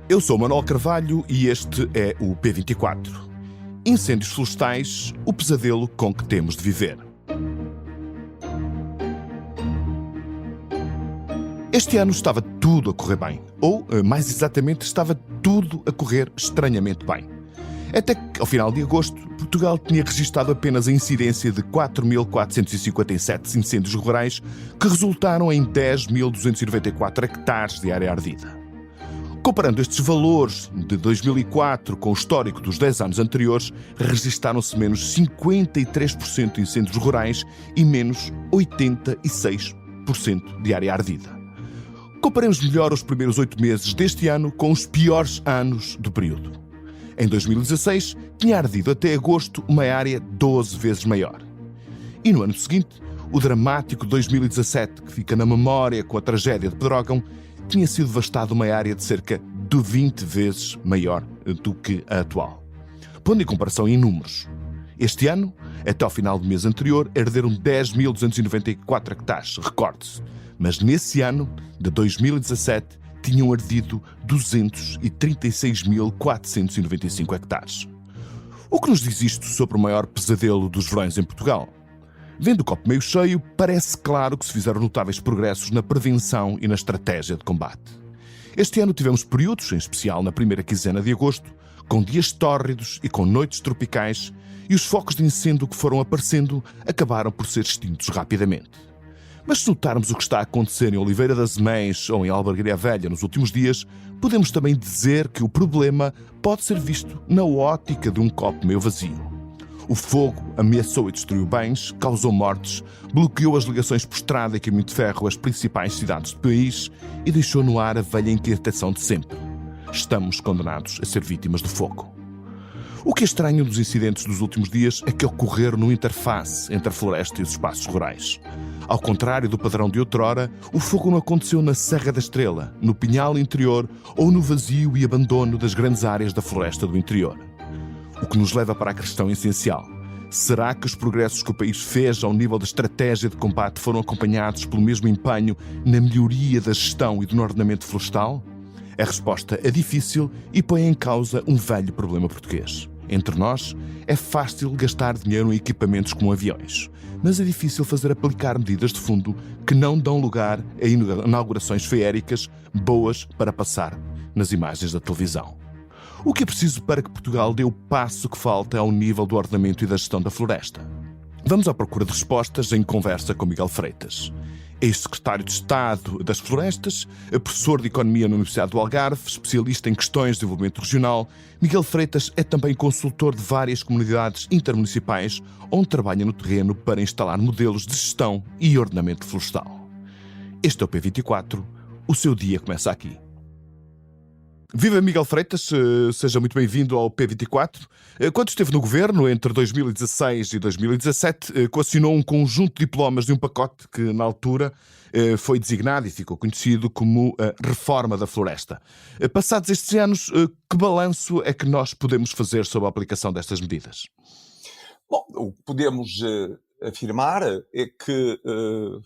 Eu sou Manuel Carvalho e este é o P24. Incêndios florestais, o pesadelo com que temos de viver. Este ano estava tudo a correr bem, ou, mais exatamente, estava tudo a correr estranhamente bem. Até que, ao final de agosto, Portugal tinha registado apenas a incidência de 4.457 incêndios rurais que resultaram em 10.294 hectares de área ardida. Comparando estes valores de 2004 com o histórico dos 10 anos anteriores, registaram-se menos 53% de incêndios rurais e menos 86% de área ardida. Comparemos melhor os primeiros 8 meses deste ano com os piores anos do período. Em 2016, tinha ardido até agosto uma área 12 vezes maior. E no ano seguinte, o dramático 2017, que fica na memória com a tragédia de Pedrógão, tinha sido devastada uma área de cerca de 20 vezes maior do que a atual. Pondo em comparação em números, este ano, até ao final do mês anterior, arderam 10.294 hectares, recorde-se. Mas nesse ano, de 2017, tinham ardido 236.495 hectares. O que nos diz isto sobre o maior pesadelo dos verões em Portugal? Vendo o copo meio cheio, parece claro que se fizeram notáveis progressos na prevenção e na estratégia de combate. Este ano tivemos períodos, em especial na primeira quinzena de agosto, com dias tórridos e com noites tropicais, e os focos de incêndio que foram aparecendo acabaram por ser extintos rapidamente. Mas se notarmos o que está a acontecer em Oliveira das Mães ou em Albergaria Velha nos últimos dias, podemos também dizer que o problema pode ser visto na ótica de um copo meio vazio. O fogo ameaçou e destruiu bens, causou mortes, bloqueou as ligações por estrada e caminho de ferro às principais cidades do país e deixou no ar a velha inquietação de sempre. Estamos condenados a ser vítimas do fogo. O que é estranho dos incidentes dos últimos dias é que ocorreram no interface entre a floresta e os espaços rurais. Ao contrário do padrão de outrora, o fogo não aconteceu na Serra da Estrela, no Pinhal Interior ou no vazio e abandono das grandes áreas da floresta do interior. O que nos leva para a questão essencial. Será que os progressos que o país fez ao nível da estratégia de combate foram acompanhados pelo mesmo empenho na melhoria da gestão e do ordenamento florestal? A resposta é difícil e põe em causa um velho problema português. Entre nós, é fácil gastar dinheiro em equipamentos como aviões, mas é difícil fazer aplicar medidas de fundo que não dão lugar a inaugurações feéricas boas para passar nas imagens da televisão. O que é preciso para que Portugal dê o passo que falta ao nível do ordenamento e da gestão da floresta? Vamos à procura de respostas em conversa com Miguel Freitas. Ex-secretário de Estado das Florestas, professor de Economia na Universidade do Algarve, especialista em questões de desenvolvimento regional, Miguel Freitas é também consultor de várias comunidades intermunicipais, onde trabalha no terreno para instalar modelos de gestão e ordenamento florestal. Este é o P24. O seu dia começa aqui. Viva Miguel Freitas, seja muito bem-vindo ao P24. Quando esteve no governo, entre 2016 e 2017, coacionou um conjunto de diplomas de um pacote que, na altura, foi designado e ficou conhecido como a Reforma da Floresta. Passados estes anos, que balanço é que nós podemos fazer sobre a aplicação destas medidas? Bom, o que podemos afirmar é que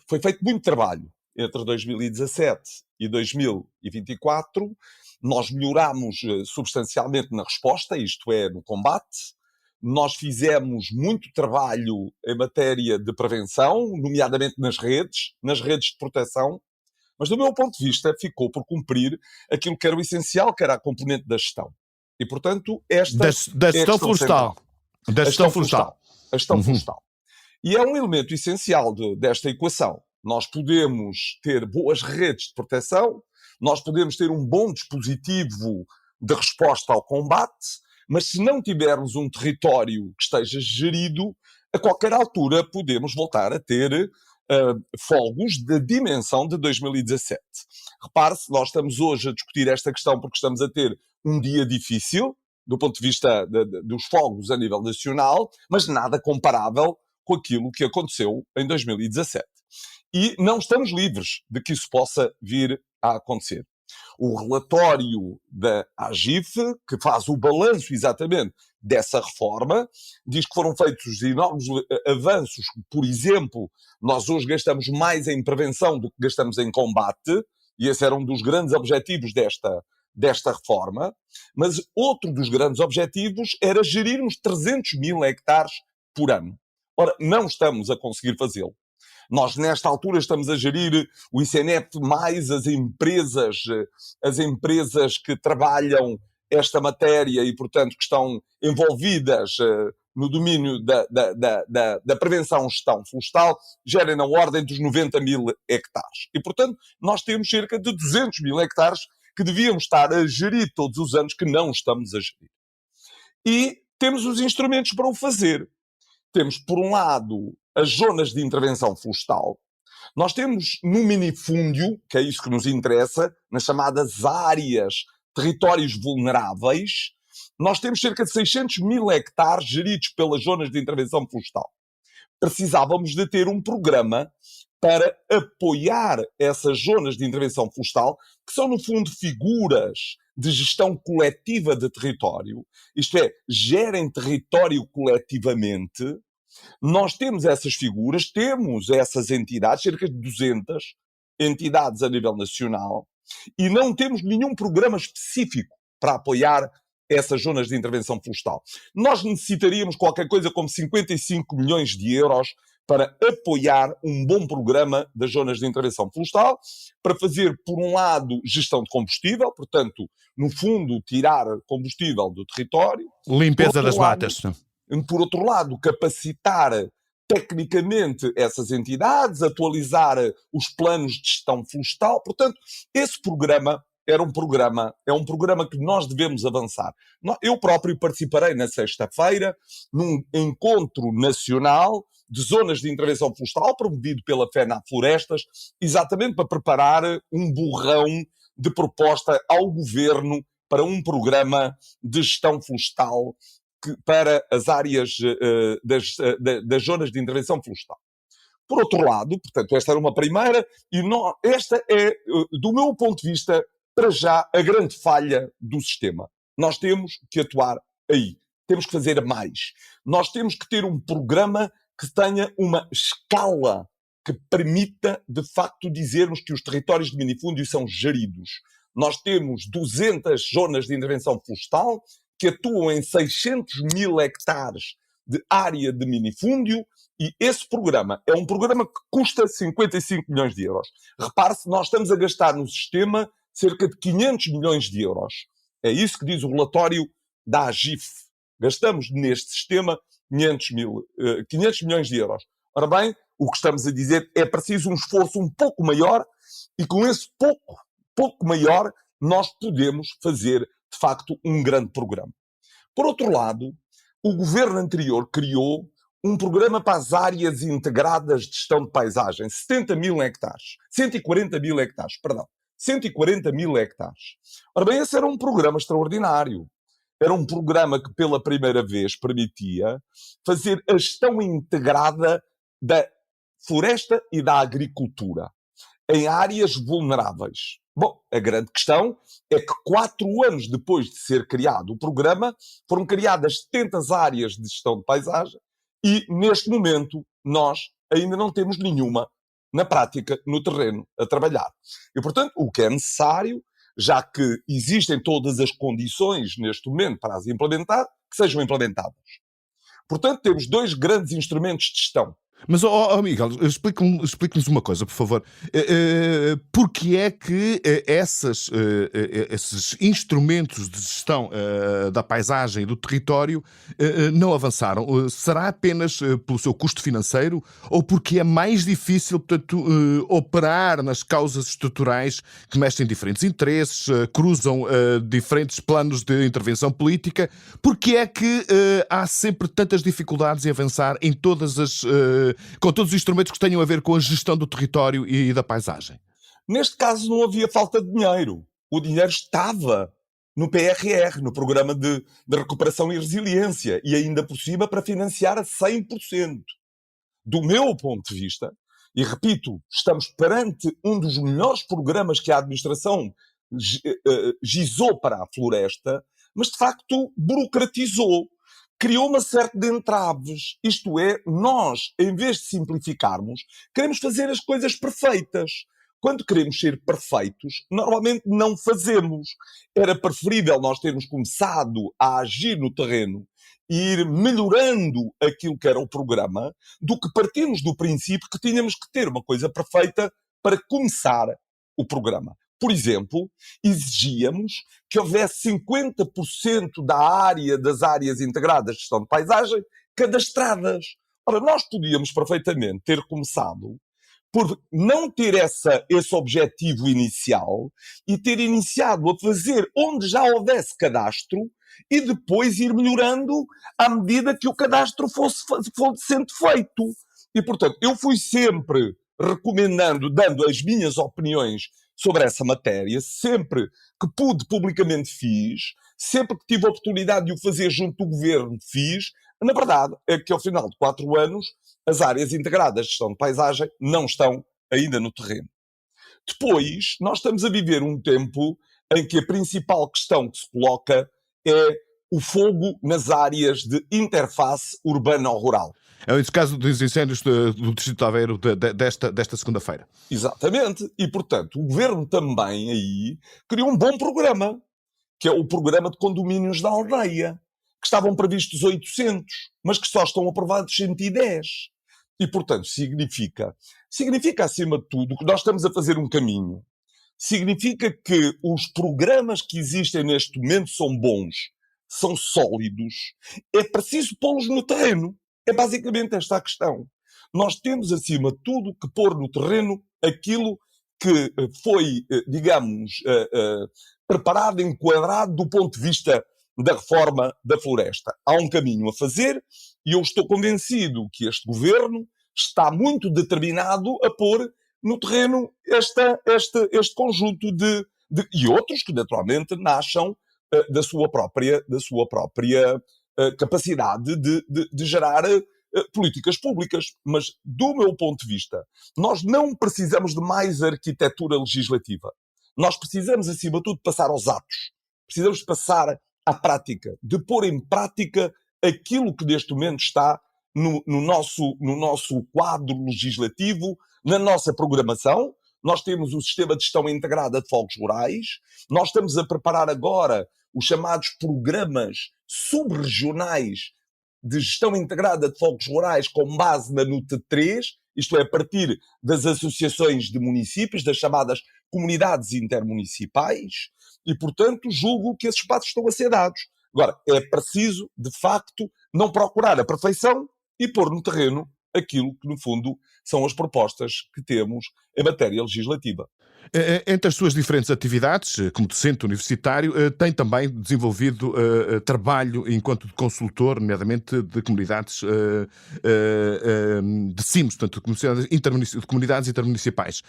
foi feito muito trabalho entre 2017 e 2024. Nós melhorámos substancialmente na resposta, isto é, no combate. Nós fizemos muito trabalho em matéria de prevenção, nomeadamente nas redes de proteção, mas do meu ponto de vista ficou por cumprir aquilo que era o essencial, que era a componente da gestão. E, portanto, esta da gestão florestal. Da gestão florestal. A gestão florestal. E é um elemento essencial desta equação. Nós podemos ter boas redes de proteção, nós podemos ter um bom dispositivo de resposta ao combate, mas se não tivermos um território que esteja gerido, a qualquer altura podemos voltar a ter fogos da dimensão de 2017. Repare-se, nós estamos hoje a discutir esta questão porque estamos a ter um dia difícil, do ponto de vista dos fogos a nível nacional, mas nada comparável com aquilo que aconteceu em 2017. E não estamos livres de que isso possa vir a acontecer. O relatório da AGIF, que faz o balanço exatamente dessa reforma, diz que foram feitos enormes avanços. Por exemplo, nós hoje gastamos mais em prevenção do que gastamos em combate, e esse era um dos grandes objetivos desta reforma, mas outro dos grandes objetivos era gerirmos 300 mil hectares por ano. Ora, não estamos a conseguir fazê-lo. Nós, nesta altura, estamos a gerir o ICNEP mais as empresas que trabalham esta matéria e, portanto, que estão envolvidas no domínio da prevenção e gestão florestal, gerem na ordem dos 90 mil hectares. E, portanto, nós temos cerca de 200 mil hectares que devíamos estar a gerir todos os anos, que não estamos a gerir. E temos os instrumentos para o fazer. Temos, por um lado, as zonas de intervenção florestal. Nós temos no minifúndio, que é isso que nos interessa, nas chamadas áreas, territórios vulneráveis, nós temos cerca de 600 mil hectares geridos pelas zonas de intervenção florestal. Precisávamos de ter um programa para apoiar essas zonas de intervenção florestal, que são, no fundo, figuras de gestão coletiva de território, isto é, gerem território coletivamente. Nós temos essas figuras, temos essas entidades, cerca de 200 entidades a nível nacional, e não temos nenhum programa específico para apoiar essas zonas de intervenção florestal. Nós necessitaríamos qualquer coisa como 55 milhões de euros para apoiar um bom programa das zonas de intervenção florestal, para fazer, por um lado, gestão de combustível, portanto, no fundo, tirar combustível do território. Limpeza das matas. Por outro lado, capacitar tecnicamente essas entidades, atualizar os planos de gestão florestal. Portanto, esse programa é um programa que nós devemos avançar. Eu próprio participarei na sexta-feira num encontro nacional de zonas de intervenção florestal promovido pela FENAF Florestas, exatamente para preparar um borrão de proposta ao governo para um programa de gestão florestal para as áreas das zonas de intervenção florestal. Por outro lado, portanto, esta era uma primeira, e esta é, do meu ponto de vista, para já, a grande falha do sistema. Nós temos que atuar aí. Temos que fazer mais. Nós temos que ter um programa que tenha uma escala que permita, de facto, dizermos que os territórios de minifúndio são geridos. Nós temos 200 zonas de intervenção florestal que atuam em 600 mil hectares de área de minifúndio, e esse programa é um programa que custa 55 milhões de euros. Repare-se, nós estamos a gastar no sistema cerca de 500 milhões de euros. É isso que diz o relatório da AGIF. Gastamos neste sistema 500 milhões de euros. Ora bem, o que estamos a dizer é preciso um esforço um pouco maior, e com esse pouco maior nós podemos fazer, de facto, um grande programa. Por outro lado, o governo anterior criou um programa para as áreas integradas de gestão de paisagem, 70 mil hectares, 140 mil hectares, perdão, 140 mil hectares. Ora bem, esse era um programa extraordinário. Era um programa que, pela primeira vez, permitia fazer a gestão integrada da floresta e da agricultura em áreas vulneráveis. Bom, a grande questão é que 4 anos depois de ser criado o programa, foram criadas 70 áreas de gestão de paisagem e, neste momento, nós ainda não temos nenhuma, na prática, no terreno, a trabalhar. E, portanto, o que é necessário, já que existem todas as condições, neste momento, para as implementar, que sejam implementadas. Portanto, temos 2 grandes instrumentos de gestão. Mas, Miguel, explique-nos uma coisa, por favor. Porque é que esses instrumentos de gestão da paisagem e do território não avançaram? Será apenas pelo seu custo financeiro ou porque é mais difícil, portanto, operar nas causas estruturais que mexem diferentes interesses, cruzam diferentes planos de intervenção política? Porque é que há sempre tantas dificuldades em avançar em com todos os instrumentos que tenham a ver com a gestão do território e da paisagem? Neste caso não havia falta de dinheiro. O dinheiro estava no PRR, no Programa de Recuperação e Resiliência, e ainda por cima para financiar a 100%. Do meu ponto de vista, e repito, estamos perante um dos melhores programas que a administração gizou para a floresta, mas de facto burocratizou. Criou uma série de entraves. Isto é, nós, em vez de simplificarmos, queremos fazer as coisas perfeitas. quando queremos ser perfeitos, normalmente não fazemos. Era preferível nós termos começado a agir no terreno e ir melhorando aquilo que era o programa, do que partirmos do princípio que tínhamos que ter uma coisa perfeita para começar o programa. Por exemplo, exigíamos que houvesse 50% das áreas integradas de gestão de paisagem cadastradas. Ora, nós podíamos perfeitamente ter começado por não ter esse objetivo inicial e ter iniciado a fazer onde já houvesse cadastro e depois ir melhorando à medida que o cadastro fosse sendo feito. E, portanto, eu fui sempre recomendando, dando as minhas opiniões sobre essa matéria, sempre que pude publicamente fiz, sempre que tive a oportunidade de o fazer junto do governo fiz. Na verdade, é que ao final de 4 anos, as áreas integradas de gestão de paisagem não estão ainda no terreno. Depois, nós estamos a viver um tempo em que a principal questão que se coloca é o fogo nas áreas de interface urbano-rural. É esse caso dos incêndios do Distrito de Aveiro desta segunda-feira. Exatamente. E, portanto, o governo também aí criou um bom programa, que é o programa de condomínios da aldeia, que estavam previstos 800, mas que só estão aprovados 110. E, portanto, significa, acima de tudo, que nós estamos a fazer um caminho. Significa que os programas que existem neste momento são bons, são sólidos. É preciso pô-los no terreno. É basicamente esta a questão. Nós temos, acima de tudo, que pôr no terreno aquilo que foi, digamos, preparado, enquadrado do ponto de vista da reforma da floresta. Há um caminho a fazer e eu estou convencido que este governo está muito determinado a pôr no terreno este conjunto e outros que naturalmente nasçam da sua própria capacidade de gerar políticas públicas. Mas, do meu ponto de vista, nós não precisamos de mais arquitetura legislativa. Nós precisamos, acima de tudo, passar aos atos. Precisamos passar à prática, de pôr em prática aquilo que neste momento está no nosso quadro legislativo, na nossa programação. Nós temos o Sistema de Gestão Integrada de Fogos Rurais, nós estamos a preparar agora os chamados programas subregionais de gestão integrada de fogos rurais com base na NUT 3, isto é, a partir das associações de municípios, das chamadas comunidades intermunicipais, e, portanto, julgo que esses passos estão a ser dados. Agora, é preciso, de facto, não procurar a perfeição e pôr no terreno aquilo que, no fundo, são as propostas que temos em matéria legislativa. Entre as suas diferentes atividades, como docente universitário, tem também desenvolvido trabalho enquanto consultor, nomeadamente de comunidades de CIMs, portanto, de comunidades intermunicipais.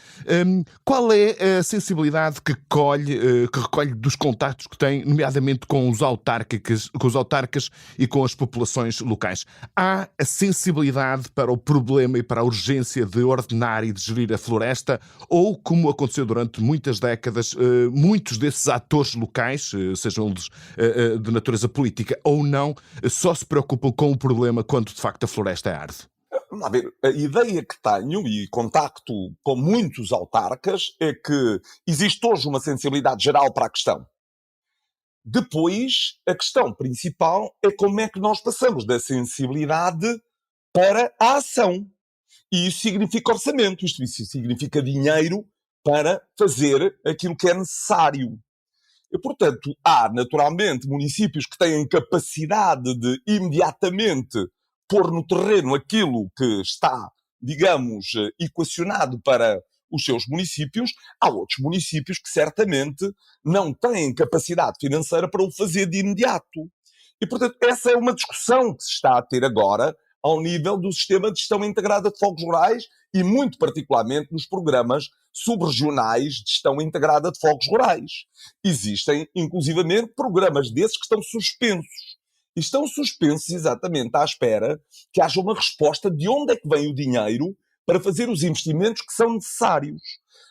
Qual é a sensibilidade que recolhe dos contactos que tem, nomeadamente com os autarcas e com as populações locais? Há a sensibilidade para o problema e para a urgência de ordenar e de gerir a floresta, ou, como aconteceu durante muitas décadas, muitos desses atores locais, sejam eles de natureza política ou não, só se preocupam com o problema quando de facto a floresta arde? Vamos lá ver, a ideia que tenho e contacto com muitos autarcas é que existe hoje uma sensibilidade geral para a questão. Depois, a questão principal é como é que nós passamos da sensibilidade para a ação. E isso significa orçamento, isto significa dinheiro para fazer aquilo que é necessário. E, portanto, há naturalmente municípios que têm capacidade de imediatamente pôr no terreno aquilo que está, digamos, equacionado para os seus municípios. Há outros municípios que certamente não têm capacidade financeira para o fazer de imediato. E, portanto, essa é uma discussão que se está a ter agora ao nível do Sistema de Gestão Integrada de Fogos Rurais e, muito particularmente, nos programas subregionais de gestão integrada de fogos rurais. Existem, inclusivamente, programas desses que estão suspensos. E estão suspensos exatamente à espera que haja uma resposta de onde é que vem o dinheiro para fazer os investimentos que são necessários.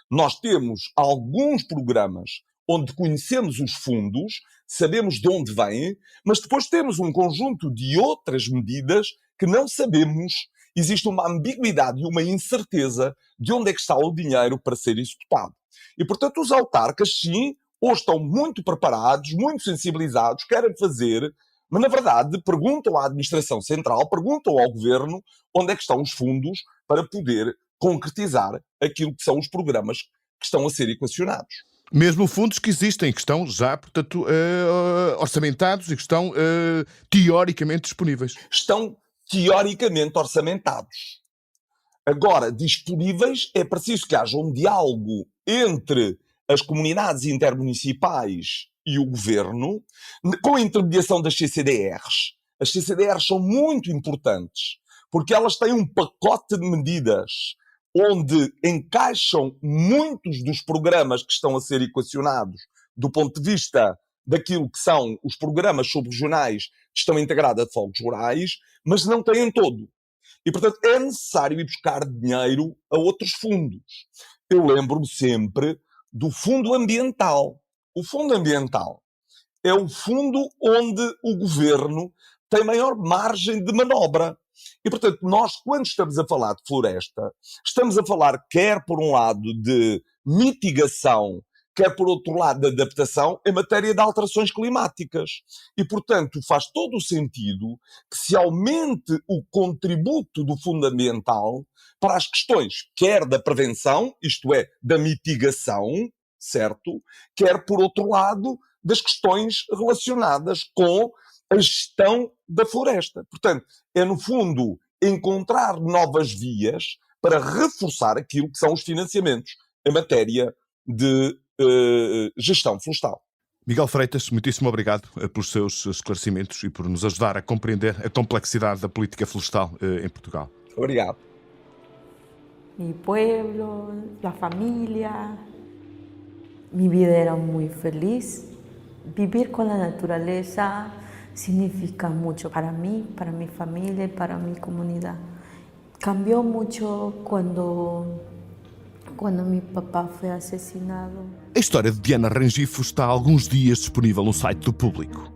Nós temos alguns programas onde conhecemos os fundos, sabemos de onde vêm, mas depois temos um conjunto de outras medidas que não sabemos existe uma ambiguidade e uma incerteza de onde é que está o dinheiro para ser executado. E, portanto, os autarcas, sim, ou estão muito preparados, muito sensibilizados, querem fazer, mas, na verdade, perguntam à administração central, perguntam ao governo onde é que estão os fundos para poder concretizar aquilo que são os programas que estão a ser equacionados. Mesmo fundos que existem, que estão já, portanto, orçamentados e que estão teoricamente disponíveis. Estão teoricamente orçamentados. Agora, disponíveis, é preciso que haja um diálogo entre as comunidades intermunicipais e o governo, com a intermediação das CCDRs. As CCDRs são muito importantes, porque elas têm um pacote de medidas onde encaixam muitos dos programas que estão a ser equacionados do ponto de vista daquilo que são os programas subregionais que estão integrados a fogos rurais, mas não têm todo. E, portanto, é necessário ir buscar dinheiro a outros fundos. Eu lembro-me sempre do Fundo Ambiental. O Fundo Ambiental é o fundo onde o governo tem maior margem de manobra. E, portanto, nós, quando estamos a falar de floresta, estamos a falar quer por um lado de mitigação, quer por outro lado de adaptação em matéria de alterações climáticas. E, portanto, faz todo o sentido que se aumente o contributo do Fundo Ambiental para as questões, quer da prevenção, isto é, da mitigação, certo? Quer, por outro lado, das questões relacionadas com a gestão da floresta. Portanto, é, no fundo, encontrar novas vias para reforçar aquilo que são os financiamentos em matéria de gestão florestal. Miguel Freitas, muitíssimo obrigado pelos seus esclarecimentos e por nos ajudar a compreender a complexidade da política florestal em Portugal. Obrigado. Mi pueblo, la familia, mi vida era muy feliz. Vivir con la naturaleza significa mucho para mí, para mi familia y para mi comunidad. Cambió mucho quando mi papá foi assassinado. A história de Diana Rengifo está há alguns dias disponível no site do Público.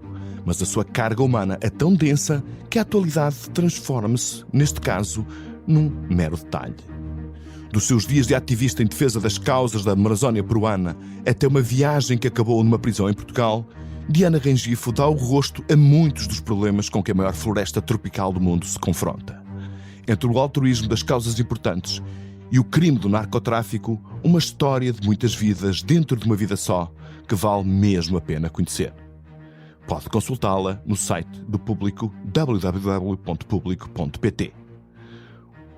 Mas a sua carga humana é tão densa que a atualidade transforma-se, neste caso, num mero detalhe. Dos seus dias de ativista em defesa das causas da Amazónia peruana até uma viagem que acabou numa prisão em Portugal, Diana Rengifo dá o rosto a muitos dos problemas com que a maior floresta tropical do mundo se confronta. Entre o altruísmo das causas importantes e o crime do narcotráfico, uma história de muitas vidas dentro de uma vida só, que vale mesmo a pena conhecer. Pode consultá-la no site do Público, www.publico.pt.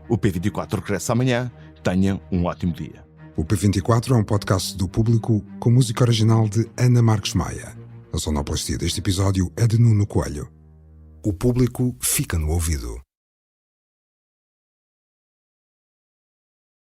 O P24 regressa amanhã. Tenham um ótimo dia. O P24 é um podcast do Público com música original de Ana Marques Maia. A sonoplastia deste episódio é de Nuno Coelho. O Público fica no ouvido.